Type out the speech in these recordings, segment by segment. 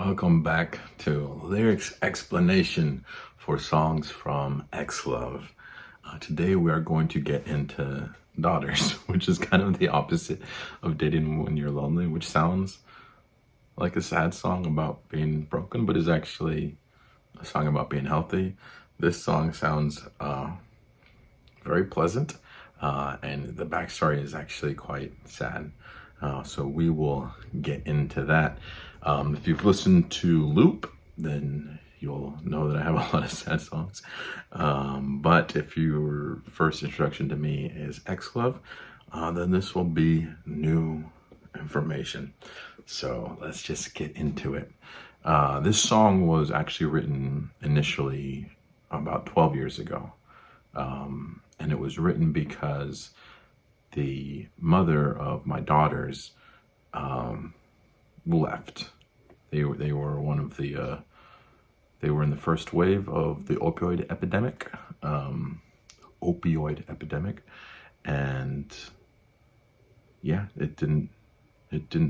Welcome back to Lyrics Explanation for songs from XLove. Today we are going to get into Daughters, which is kind of the opposite of Dating When You're Lonely, which sounds like a sad song about being broken, but is actually a song about being healthy. This song sounds very pleasant, and the backstory is actually quite sad. So we will get into that. If you've listened to Loop, then you'll know that I have a lot of sad songs. But if your first introduction to me is XLove, then this will be new information. So let's just get into it. This song was actually written initially about 12 years ago. And it was written because the mother of my daughters left. They were one of the they were in the first wave of the opioid epidemic, and yeah, it didn't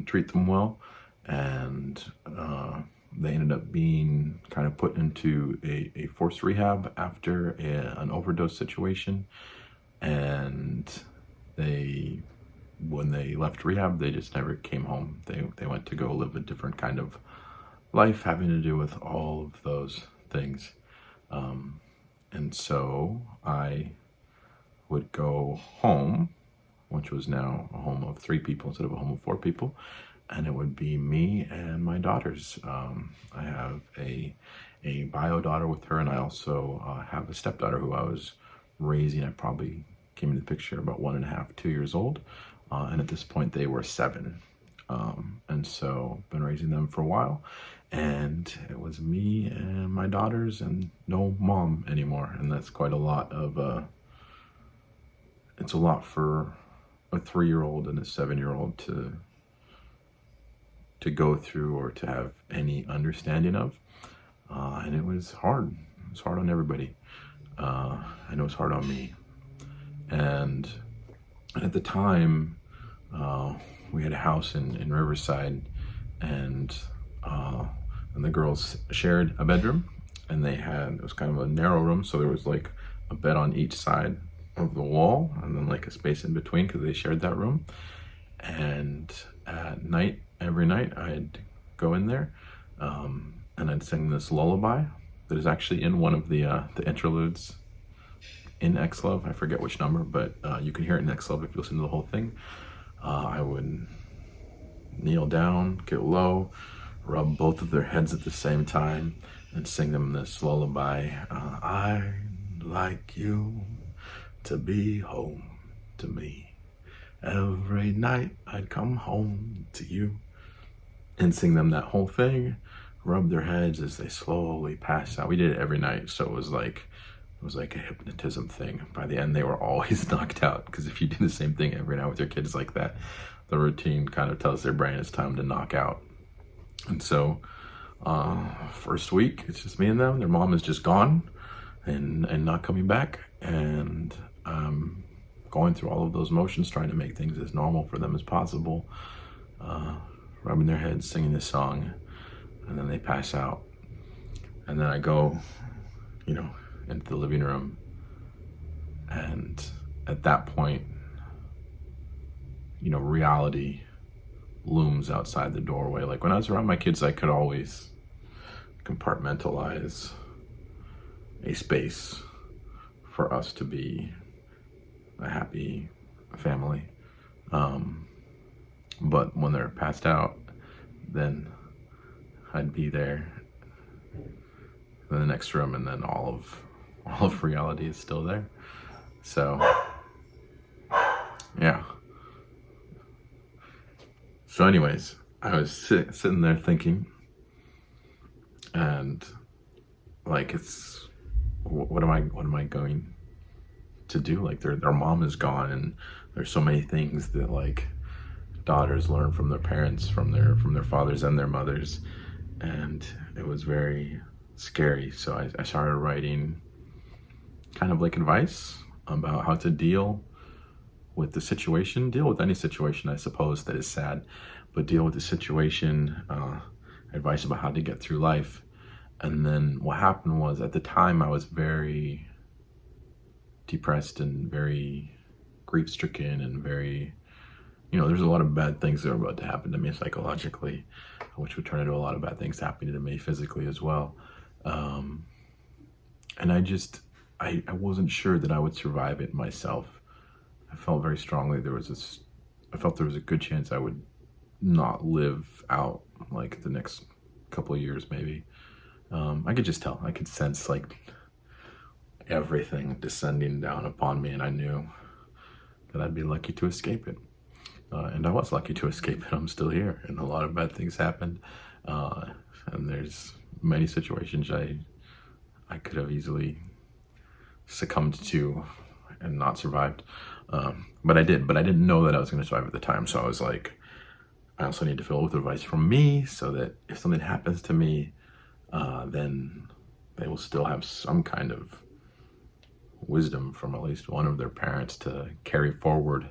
treat them well, and they ended up being kind of put into a forced rehab after an overdose situation, and when they left rehab, they just never came home. They went to go live a different kind of life having to do with all of those things. And so I would go home, which was now a home of 3 people instead of a home of 4 people, and it would be me and my daughters. I have a bio daughter with her, and I also have a stepdaughter who I was raising. I probably came into the picture about 1.5, 2 years old. And at this point they were 7. And so been raising them for a while, and it was me and my daughters and no mom anymore. And that's quite a lot of, it's a lot for a 3-year-old and a 7-year-old to go through or to have any understanding of. And it was hard. It was hard on everybody. And it was hard on me. And at the time, we had a house in Riverside, and the girls shared a bedroom, and it was kind of a narrow room, so there was like a bed on each side of the wall, and then like a space in between because they shared that room. And at night, every night, I'd go in there, and I'd sing this lullaby that is actually in one of the interludes in XLove. I forget which number, but you can hear it in XLove if you listen to the whole thing. I would kneel down, get low, rub both of their heads at the same time, and sing them this lullaby. I'd like you to be home to me. Every night I'd come home to you. And sing them that whole thing, rub their heads as they slowly pass out. We did it every night, so it was like a hypnotism thing. By the end, they were always knocked out, because if you do the same thing every night with your kids like that, the routine kind of tells their brain it's time to knock out. And so first week, it's just me and them. Their mom is just gone and not coming back. And I'm going through all of those motions, trying to make things as normal for them as possible, rubbing their heads, singing this song, and then they pass out. And then I go, into the living room, and at that point, reality looms outside the doorway. Like when I was around my kids, I could always compartmentalize a space for us to be a happy family. But when they're passed out, then I'd be there in the next room, and then all of reality is still there. So yeah. So anyways, I was sitting there thinking, and like, what am I going to do? Like their mom is gone, and there's so many things that like daughters learn from their parents, from their fathers and their mothers, and it was very scary. So I started writing kind of like advice about how to deal with the situation, deal with any situation, I suppose, that is sad, but deal with the situation advice about how to get through life. And then what happened was, at the time I was very depressed and very grief-stricken and very, there's a lot of bad things that were about to happen to me psychologically, which would turn into a lot of bad things happening to me physically as well. And I wasn't sure that I would survive it myself. I felt very strongly I felt there was a good chance I would not live out like the next couple of years maybe. I could just tell, I could sense like everything descending down upon me, and I knew that I'd be lucky to escape it. And I was lucky to escape it. I'm still here, and a lot of bad things happened. And there's many situations I could have easily succumbed to and not survived. But I didn't know that I was going to survive at the time. So I was like, I also need to fill with advice from me, so that if something happens to me, then they will still have some kind of wisdom from at least one of their parents to carry forward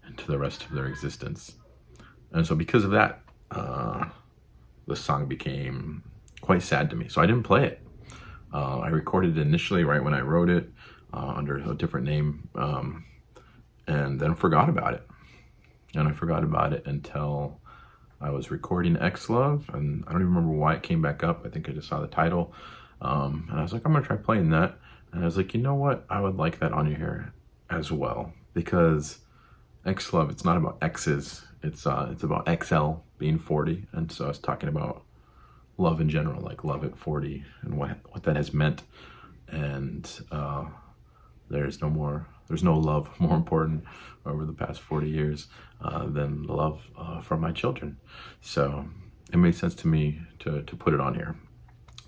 into the rest of their existence. And so because of that, the song became quite sad to me. So I didn't play it. I recorded it initially right when I wrote it under a different name, and then forgot about it. And I forgot about it until I was recording XLove, and I don't even remember why it came back up. I think I just saw the title, and I was like, I'm gonna try playing that. And I was like, you know what? I would like that on here as well, because XLove, it's not about X's. It's about XL being 40, and so I was talking about love in general, like love at 40, and what that has meant. And there's no love more important over the past 40 years than love for my children. So it made sense to me to put it on here.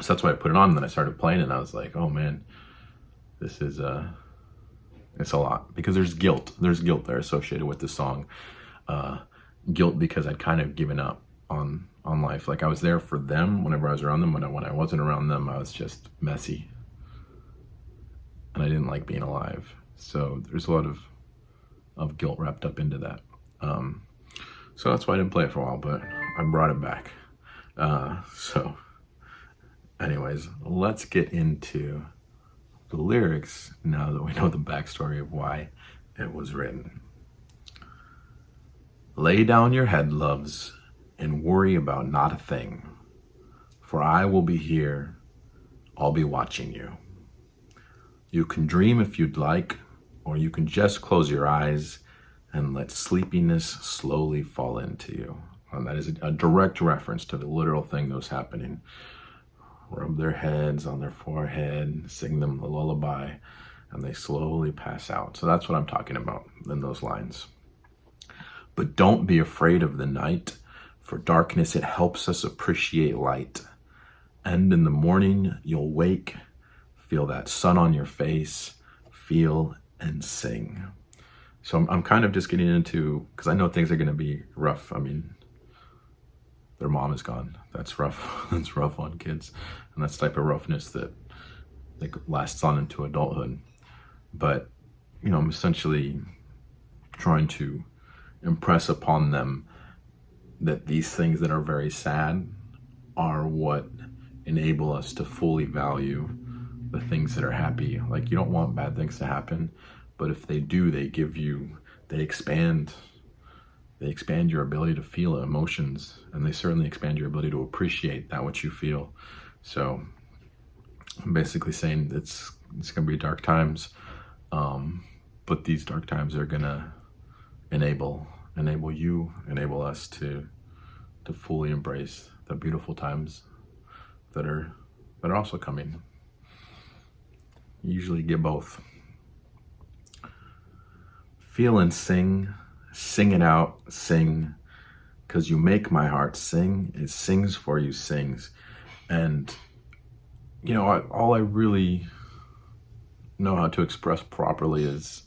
So that's why I put it on, and then I started playing it, and I was like, oh man, this is it's a lot, because there's guilt there associated with the song. Guilt because I'd kind of given up on life. Like, I was there for them whenever I was around them. When I wasn't around them, I was just messy, and I didn't like being alive. So there's a lot of guilt wrapped up into that. So that's why I didn't play it for a while, but I brought it back. So anyways, let's get into the lyrics now that we know the backstory of why it was written. Lay down your head, loves, and worry about not a thing, for I will be here, I'll be watching you. You can dream if you'd like, or you can just close your eyes and let sleepiness slowly fall into you. And that is a direct reference to the literal thing that was happening. Rub their heads on their forehead, sing them a lullaby, and they slowly pass out. So that's what I'm talking about in those lines. But don't be afraid of the night, for darkness, it helps us appreciate light. And in the morning, you'll wake, feel that sun on your face, feel and sing. So I'm kind of just getting into, because I know things are going to be rough. I mean, their mom is gone. That's rough. That's rough on kids. And that's the type of roughness that lasts on into adulthood. But, I'm essentially trying to impress upon them that these things that are very sad are what enable us to fully value the things that are happy. Like, you don't want bad things to happen, but if they do, they expand your ability to feel emotions, and they certainly expand your ability to appreciate that which you feel. So I'm basically saying it's gonna be dark times, but these dark times are gonna enable us to fully embrace the beautiful times that are also coming. You usually get both. Feel and sing it out, sing, 'cause you make my heart sing. It sings for you, sings. And all I really know how to express properly is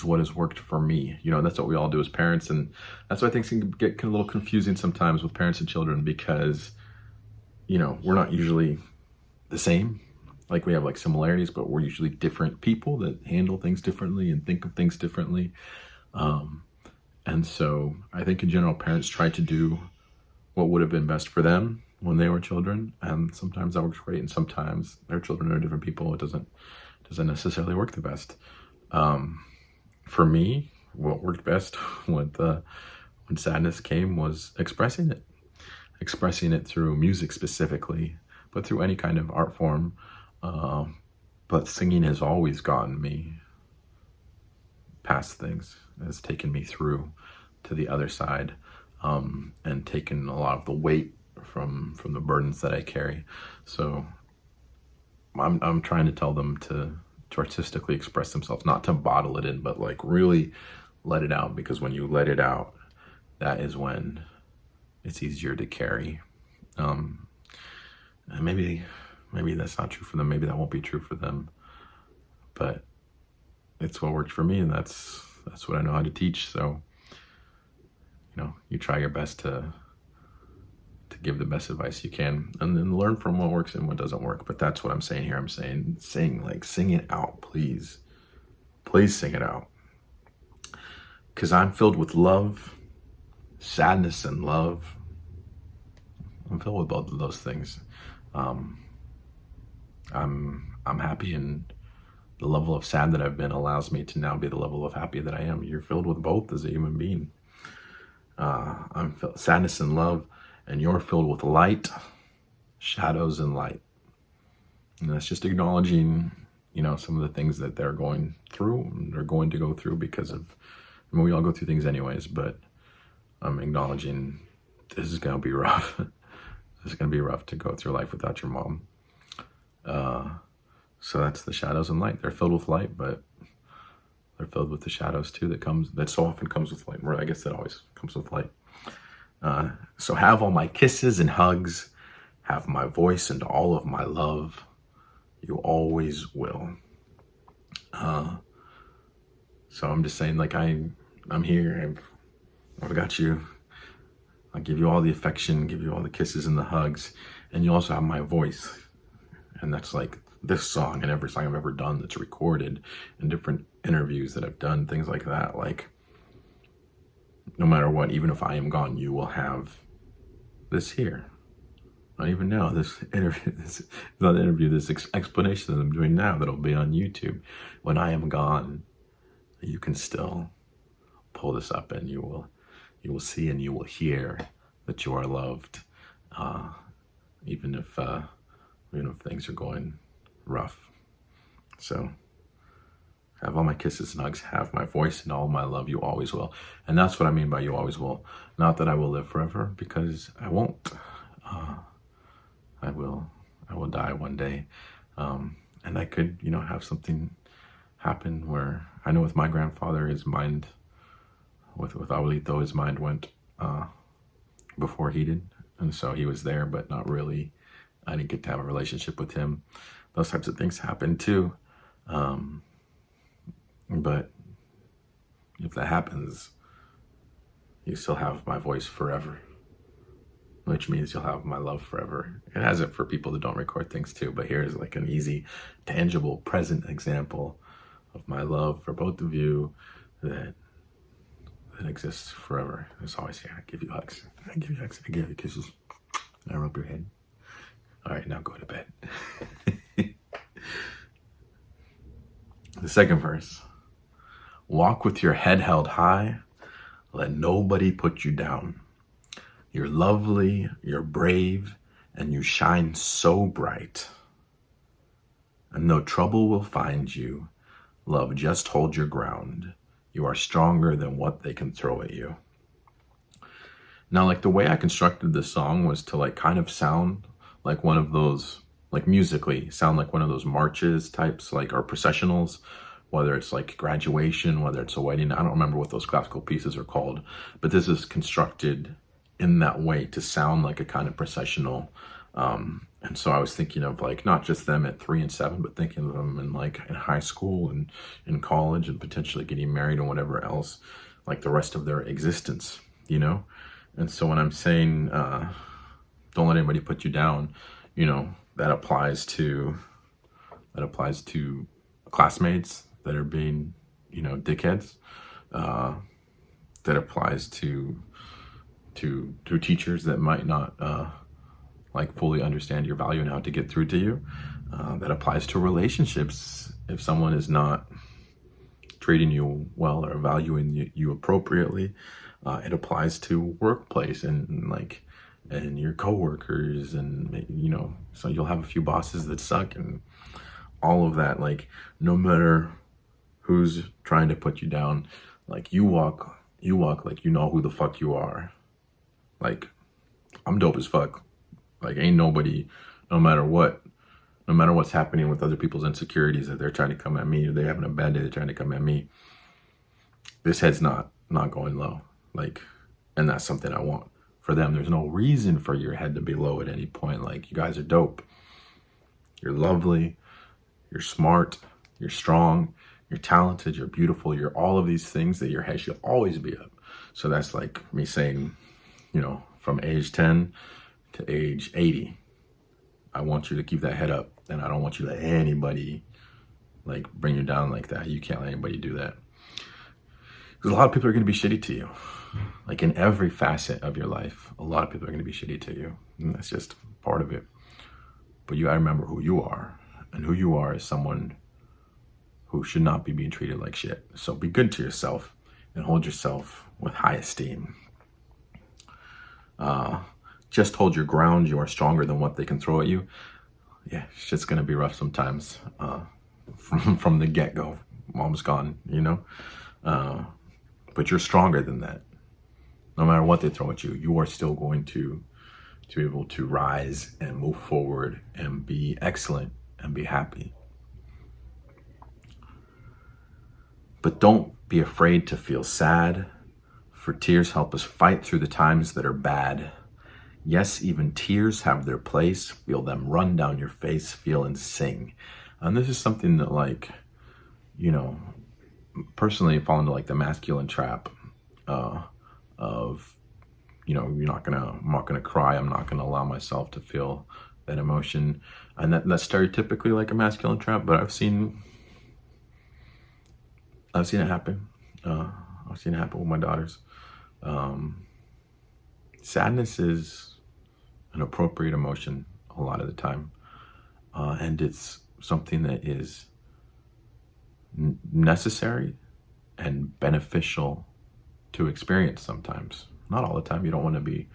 what has worked for me. That's what we all do as parents, and that's why things can get a little confusing sometimes with parents and children, because we're not usually the same. Like, we have like similarities, but we're usually different people that handle things differently and think of things differently. And so I think in general, parents try to do what would have been best for them, when they were children, and sometimes that works great, and sometimes their children are different people. It doesn't necessarily work the best. For me, what worked best when sadness came was expressing it through music specifically, but through any kind of art form. But singing has always gotten me past things, has taken me through to the other side, and taken a lot of the weight from the burdens that I carry. So I'm trying to tell them to artistically express themselves, not to bottle it in, but like really let it out, because when you let it out, that is when it's easier to carry. And maybe that's not true for them. Maybe that won't be true for them, but it's what worked for me, and that's what I know how to teach. So, you try your best to give the best advice you can, and then learn from what works and what doesn't work. But that's what I'm saying here. I'm saying sing it out, please sing it out, because I'm filled with love, sadness, and love. I'm filled with both of those things. I'm happy, and the level of sad that I've been allows me to now be the level of happy that I am. You're filled with both as a human being. I'm filled sadness and love, and you're filled with light, shadows, and light. And that's just acknowledging, some of the things that they're going through, and they're going to go through because of, we all go through things anyways, but I'm acknowledging this is going to be rough. This is going to be rough to go through life without your mom. So that's the shadows and light. They're filled with light, but they're filled with the shadows too that so often comes with light. Or I guess that always comes with light. So have all my kisses and hugs, have my voice and all of my love. You always will. So I'm just saying, like, I'm here. I've got you. I'll give you all the affection, give you all the kisses and the hugs, and you also have my voice. And that's like this song and every song I've ever done that's recorded, and different interviews that I've done, things like that. Like, no matter what, even if I am gone, you will have this here. Not even now, this interview, this explanation that I'm doing now that'll be on YouTube. When I am gone, you can still pull this up, and you will see and you will hear that you are loved, even if things are going rough. So have all my kisses and hugs, have my voice and all my love. You always will. And that's what I mean by you always will. Not that I will live forever, because I won't. I will die one day, and I could have something happen where, I know with my grandfather, his mind, with Abuelito, his mind went before he did, and so he was there, but not really. I didn't get to have a relationship with him. Those types of things happen too, but if that happens, you still have my voice forever, which means you'll have my love forever. It has it for people that don't record things too, but here's like an easy, tangible, present example of my love for both of you that exists forever. It's always here. I give you hugs. I give you kisses. I rub your head. All right, now go to bed. The second verse. Walk with your head held high. Let nobody put you down. You're lovely, you're brave, and you shine so bright. And no trouble will find you. Love, just hold your ground. You are stronger than what they can throw at you. Now, like, the way I constructed this song was to like kind of sound like one of those, like musically sound like one of those marches types, like, or processionals, whether it's like graduation, whether it's a wedding. I don't remember what those classical pieces are called, but this is constructed in that way to sound like a kind of processional. And so I was thinking of like not just them at 3 and 7, but thinking of them in high school and in college, and potentially getting married and whatever else, like the rest of their existence, And so when I'm saying don't let anybody put you down, that applies to classmates that are being dickheads. That applies to teachers that might not like fully understand your value and how to get through to you. That applies to relationships. If someone is not treating you well or valuing you appropriately, it applies to workplace and your coworkers, and so you'll have a few bosses that suck and all of that. Like, no matter who's trying to put you down, like, you walk like you know who the fuck you are. Like, I'm dope as fuck. Like, ain't nobody, no matter what's happening with other people's insecurities, that they're trying to come at me, or they're having a bad day, they're trying to come at me, this head's not going low. Like, and that's something I want for them. There's no reason for your head to be low at any point. Like, you guys are dope. You're lovely. You're smart. You're strong. You're talented. You're beautiful. You're all of these things that your head should always be up. So that's like me saying, from age 10 to age 80, I want you to keep that head up, and I don't want you to let anybody like bring you down like that. You can't let anybody do that, because a lot of people are going to be shitty to you. Like, in every facet of your life, a lot of people are going to be shitty to you, and that's just part of it. But you gotta remember who you are, and who you are is someone who should not be being treated like shit. So be good to yourself and hold yourself with high esteem. Just hold your ground. You are stronger than what they can throw at you. Yeah, shit's gonna be rough sometimes. From the get-go, mom's gone, but you're stronger than that. No matter what they throw at you, you are still going to be able to rise and move forward and be excellent and be happy. But don't be afraid to feel sad, for tears help us fight through the times that are bad. Yes, even tears have their place. Feel them run down your face, feel and sing. And this is something that, like, personally fall into like the masculine trap of, I'm not gonna cry. I'm not gonna allow myself to feel that emotion. And that's stereotypically like a masculine trap, but I've seen it happen. I've seen it happen with my daughters. Sadness is an appropriate emotion a lot of the time. And it's something that is necessary and beneficial to experience sometimes. Not all the time. You don't want to be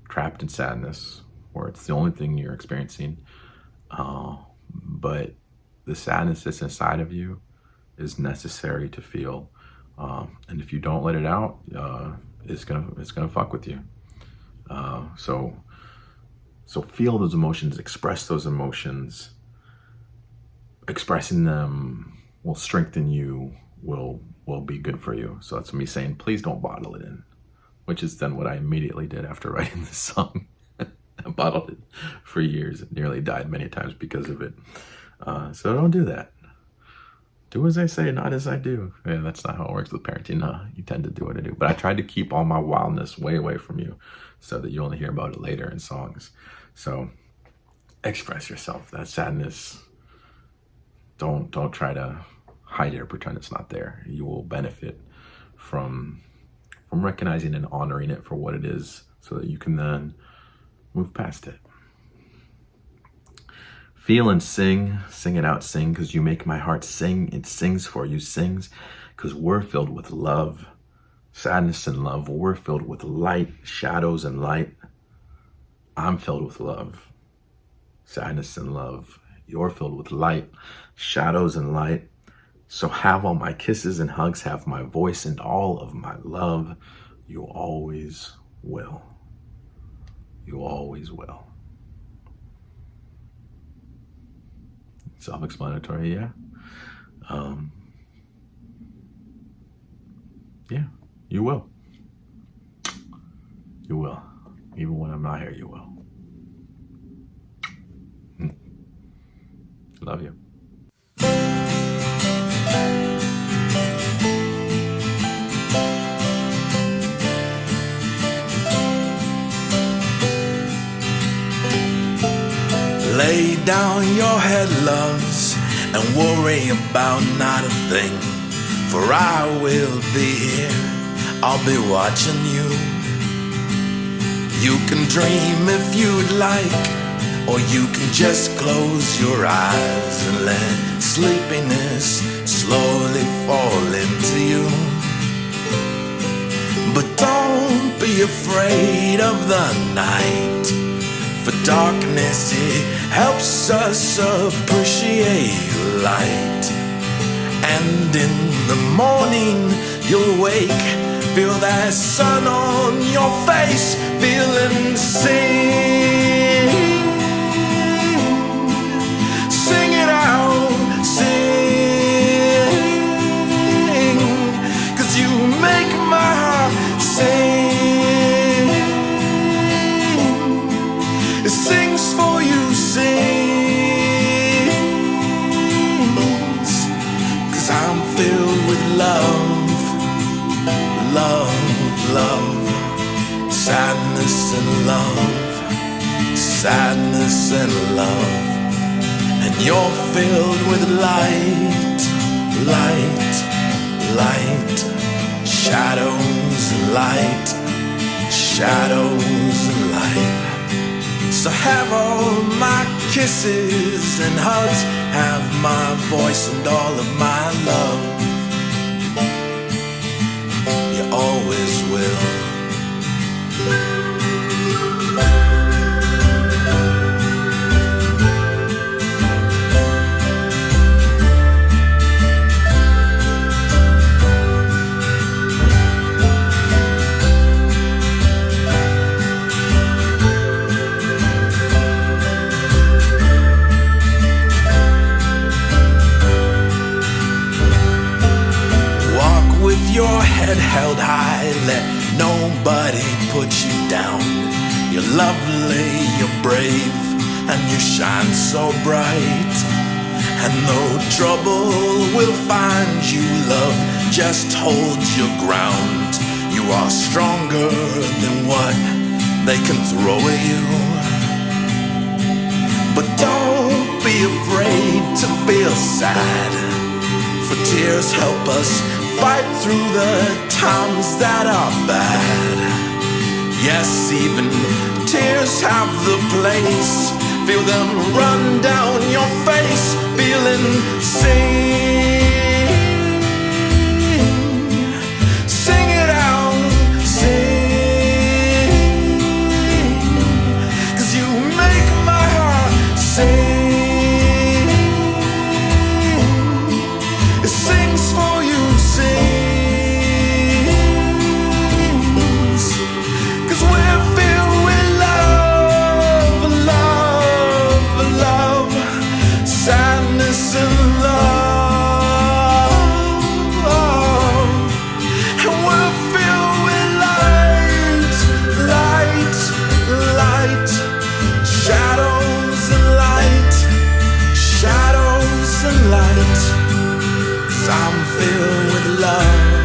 trapped in sadness where it's the only thing you're experiencing. But the sadness that's inside of you is necessary to feel. And if you don't let it out, it's gonna fuck with you. So feel those emotions, express those emotions. Expressing them will strengthen you, will be good for you. So that's me saying, please don't bottle it in, which is then what I immediately did after writing this song. I bottled it for years and nearly died many times because of it. So don't do that. Do as I say, not as I do. Yeah, that's not how it works with parenting. No, you tend to do what I do. But I tried to keep all my wildness way away from you so that you only hear about it later in songs. So express yourself. That sadness, don't try to hide it or pretend it's not there. You will benefit from recognizing and honoring it for what it is, so that you can then move past it. Feel and sing it out, sing, because you make my heart sing. It sings for you, sings, because we're filled with love, sadness and love. We're filled with light, shadows and light. I'm filled with love, sadness and love. You're filled with light, shadows and light. So have all my kisses and hugs, have my voice and all of my love. You always will. You always will. Self-explanatory, yeah. Yeah, you will. You will. Even when I'm not here, you will. Love you. Lay down your head, loves, and worry about not a thing. For I will be here, I'll be watching you. You can dream if you'd like, or you can just close your eyes and let sleepiness slowly fall into you. But don't be afraid of the night, for darkness, it helps us appreciate light. And in the morning you'll wake, feel that sun on your face, feeling sing. Sing it out, sing, 'cause you make my heart sing. It sings for you, sings, 'cause I'm filled with love, love, love, sadness and love, sadness and love. And you're filled with light, light, light, shadows and light, shadows and light. So have all my kisses and hugs, have my voice and all of my love. You always will. Your head held high, let nobody put you down. You're lovely, you're brave, and you shine so bright. And though trouble will find you, love just hold your ground. You are stronger than what they can throw at you. But don't be afraid to feel sad, for tears help us fight through the times that are bad. Yes, even tears have the place, feel them run down your face, feeling sing. Sing it out, sing, 'cause you make my heart sing. It sings for you, sings, 'cause we're filled with love, love, love, sadness and love, and we're filled with light, light, light, shadows and light, shadows and light. I'm filled with love.